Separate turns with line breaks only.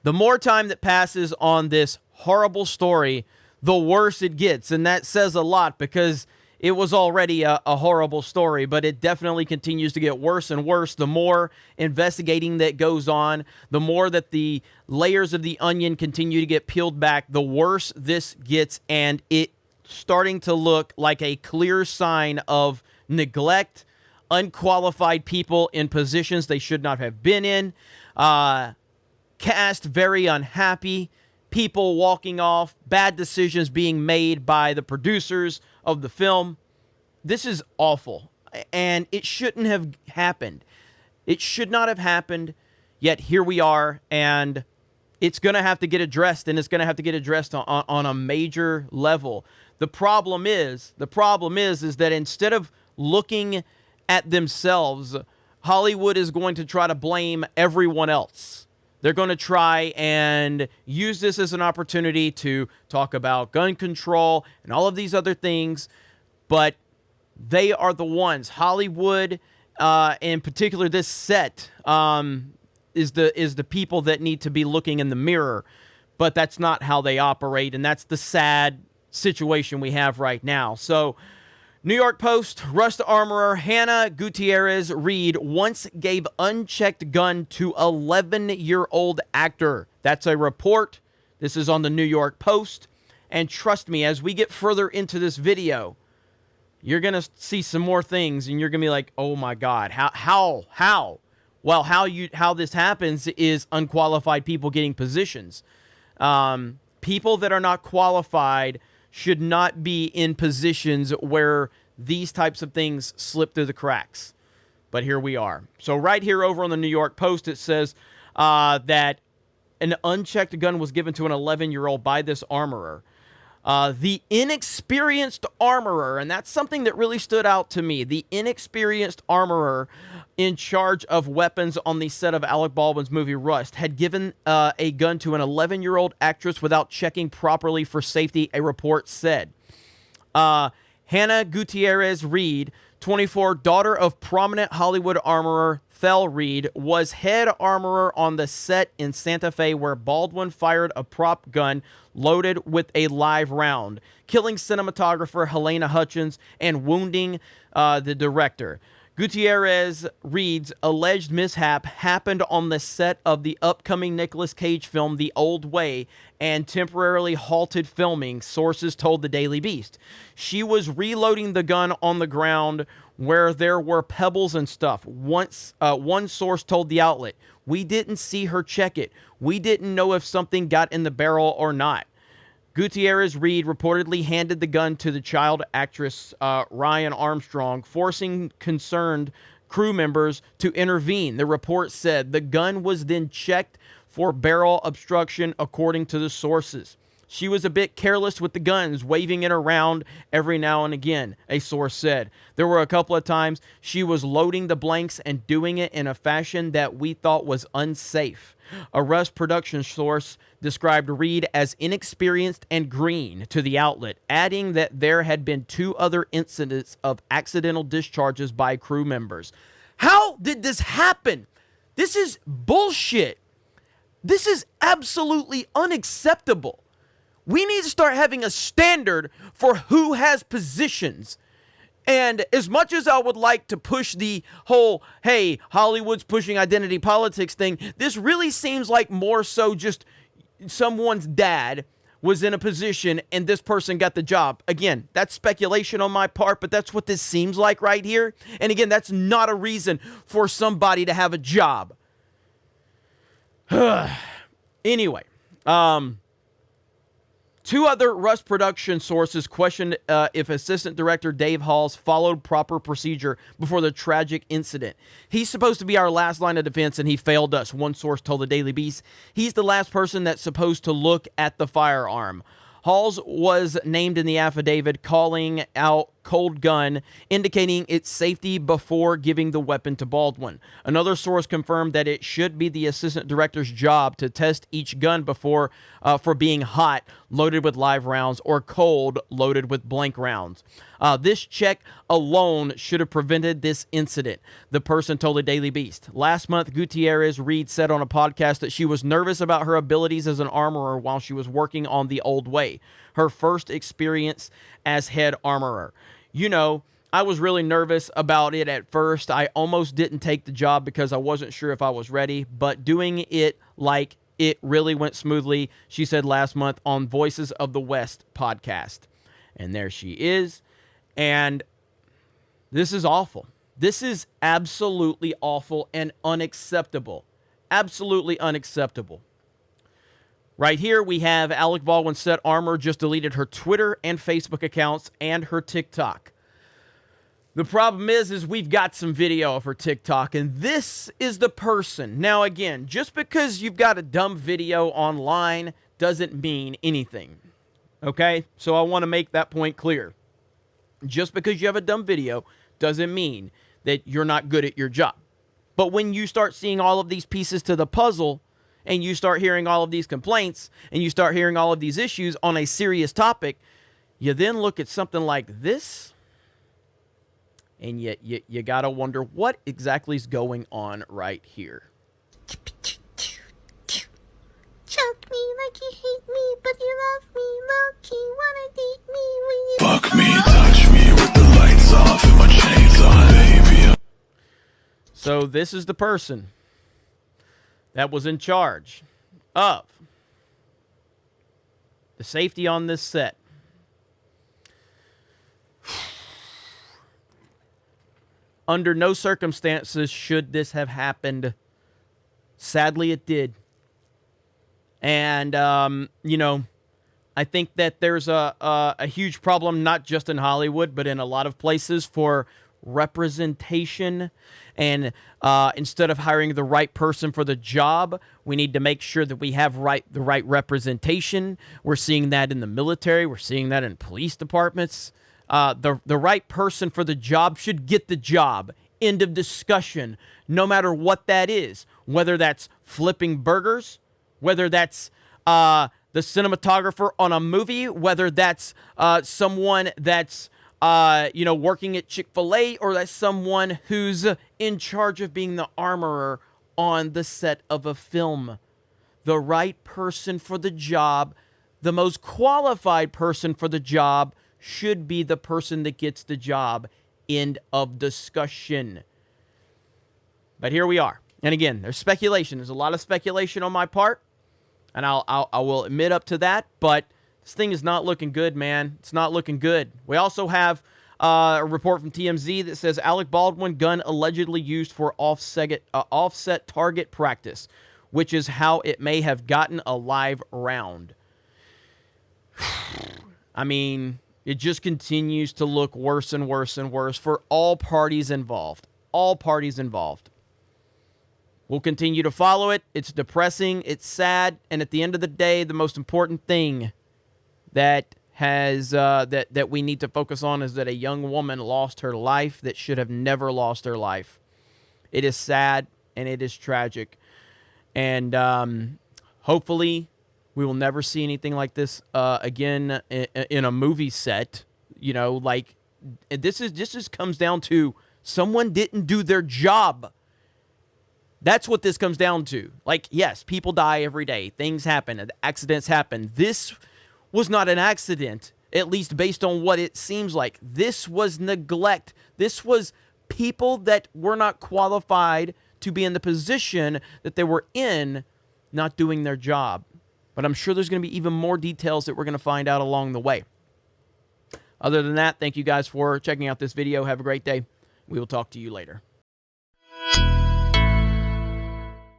The more time that passes on this horrible story, the worse it gets. And that says a lot because it was already a horrible story, but it definitely continues to get worse and worse. The more investigating that goes on, the more that the layers of the onion continue to get peeled back, the worse this gets, and it starting to look like a clear sign of neglect, unqualified people in positions they should not have been in, cast very unhappy, people walking off, bad decisions being made by the producers of the film. This is awful, and it shouldn't have happened. It should not have happened, yet here we are, and it's going to have to get addressed, and it's going to have to get addressed on a major level. The problem is that instead of looking at themselves, Hollywood is going to try to blame everyone else. They're going to try and use this as an opportunity to talk about gun control and all of these other things, but they are the ones. Hollywood, in particular, this set, is the people that need to be looking in the mirror, but that's not how they operate, and that's the sad situation we have right now. So, New York Post, Rust armorer Hannah Gutierrez Reed once gave unchecked gun to 11-year-old actor. That's a report. This is on the New York Post. And trust me, as we get further into this video, you're going to see some more things, and you're going to be like, oh my God, how? Well, how this happens is unqualified people getting positions. People that are not qualified should not be in positions where these types of things slip through the cracks. But here we are. So right here over on the New York Post, it says that an unchecked gun was given to an 11-year-old by this armorer. The inexperienced armorer, and that's something that really stood out to me. The inexperienced armorer in charge of weapons on the set of Alec Baldwin's movie Rust had given a gun to an 11-year-old actress without checking properly for safety, a report said. Hannah Gutierrez Reed, 24, daughter of prominent Hollywood armorer Thel Reed, was head armorer on the set in Santa Fe where Baldwin fired a prop gun loaded with a live round, killing cinematographer Helena Hutchins and wounding the director. Gutierrez Reed's alleged mishap happened on the set of the upcoming Nicolas Cage film The Old Way and temporarily halted filming, sources told the Daily Beast. She was reloading the gun on the ground where there were pebbles and stuff. One source told the outlet, "We didn't see her check it. We didn't know if something got in the barrel or not." Gutierrez Reed reportedly handed the gun to the child actress Ryan Armstrong, forcing concerned crew members to intervene. The report said the gun was then checked for barrel obstruction, according to the sources. She was a bit careless with the guns, waving it around every now and again, a source said. There were a couple of times she was loading the blanks and doing it in a fashion that we thought was unsafe. A Rust production source described Reed as inexperienced and green to the outlet, adding that there had been 2 other incidents of accidental discharges by crew members. How did this happen? This is bullshit. This is absolutely unacceptable. We need to start having a standard for who has positions. And as much as I would like to push the whole, hey, Hollywood's pushing identity politics thing, this really seems like more so just someone's dad was in a position and this person got the job. Again, that's speculation on my part, but that's what this seems like right here. And again, that's not a reason for somebody to have a job. Anyway, 2 other Rust production sources questioned if assistant director Dave Halls followed proper procedure before the tragic incident. He's supposed to be our last line of defense, and he failed us, one source told the Daily Beast. He's the last person that's supposed to look at the firearm. Halls was named in the affidavit, calling out cold gun, indicating its safety before giving the weapon to Baldwin. Another source confirmed that it should be the assistant director's job to test each gun before for being hot, loaded with live rounds, or cold, loaded with blank rounds. This check alone should have prevented this incident, the person told the Daily Beast. Last month, Gutierrez Reed said on a podcast that she was nervous about her abilities as an armorer while she was working on The Old Way, her first experience as head armorer. You know, I was really nervous about it at first. I almost didn't take the job because I wasn't sure if I was ready, but doing it like it really went smoothly, she said last month on Voices of the West podcast. And there she is. And this is awful. This is absolutely awful and unacceptable. Absolutely unacceptable. Right here, we have Alec Baldwin set armor just deleted her Twitter and Facebook accounts and her TikTok. The problem is we've got some video of her TikTok, and this is the person. Now, again, just because you've got a dumb video online doesn't mean anything. Okay? So I want to make that point clear. Just because you have a dumb video doesn't mean that you're not good at your job. But when you start seeing all of these pieces to the puzzle, and you start hearing all of these complaints, and you start hearing all of these issues on a serious topic, you then look at something like this, and you got to wonder what exactly is going on right here.
Choke me like you hate me, but you love me. Low-key wanna date me when you
fuck me, touch me with the lights off and my chains on, baby.
So this is the person that was in charge of the safety on this set. Under no circumstances should this have happened. Sadly, it did. And, you know, I think that there's a huge problem, not just in Hollywood, but in a lot of places for representation. And instead of hiring the right person for the job, we need to make sure that we have the right representation. We're seeing that in the military. We're seeing that in police departments. The right person for the job should get the job. End of discussion. No matter what that is, whether that's flipping burgers, whether that's the cinematographer on a movie, whether that's someone that's working at Chick-fil-A, or that's someone who's in charge of being the armorer on the set of a film. The right person for the job, the most qualified person for the job, should be the person that gets the job. End of discussion. But here we are. And again, there's speculation. There's a lot of speculation on my part. And I will admit up to that. But this thing is not looking good, man. It's not looking good. We also have a report from TMZ that says Alec Baldwin gun allegedly used for offset target practice, which is how it may have gotten a live round. I mean, it just continues to look worse and worse and worse for all parties involved. All parties involved. We'll continue to follow it. It's depressing. It's sad. And at the end of the day, the most important thing that that we need to focus on is that a young woman lost her life that should have never lost her life. It is sad and it is tragic. And hopefully we will never see anything like this again in a movie set. You know, like this just comes down to someone didn't do their job. That's what this comes down to. Like, yes, people die every day. Things happen. Accidents happen. This was not an accident, at least based on what it seems like. This was neglect. This was people that were not qualified to be in the position that they were in, not doing their job. But I'm sure there's going to be even more details that we're going to find out along the way. Other than that, thank you guys for checking out this video. Have a great day. We will talk to you later.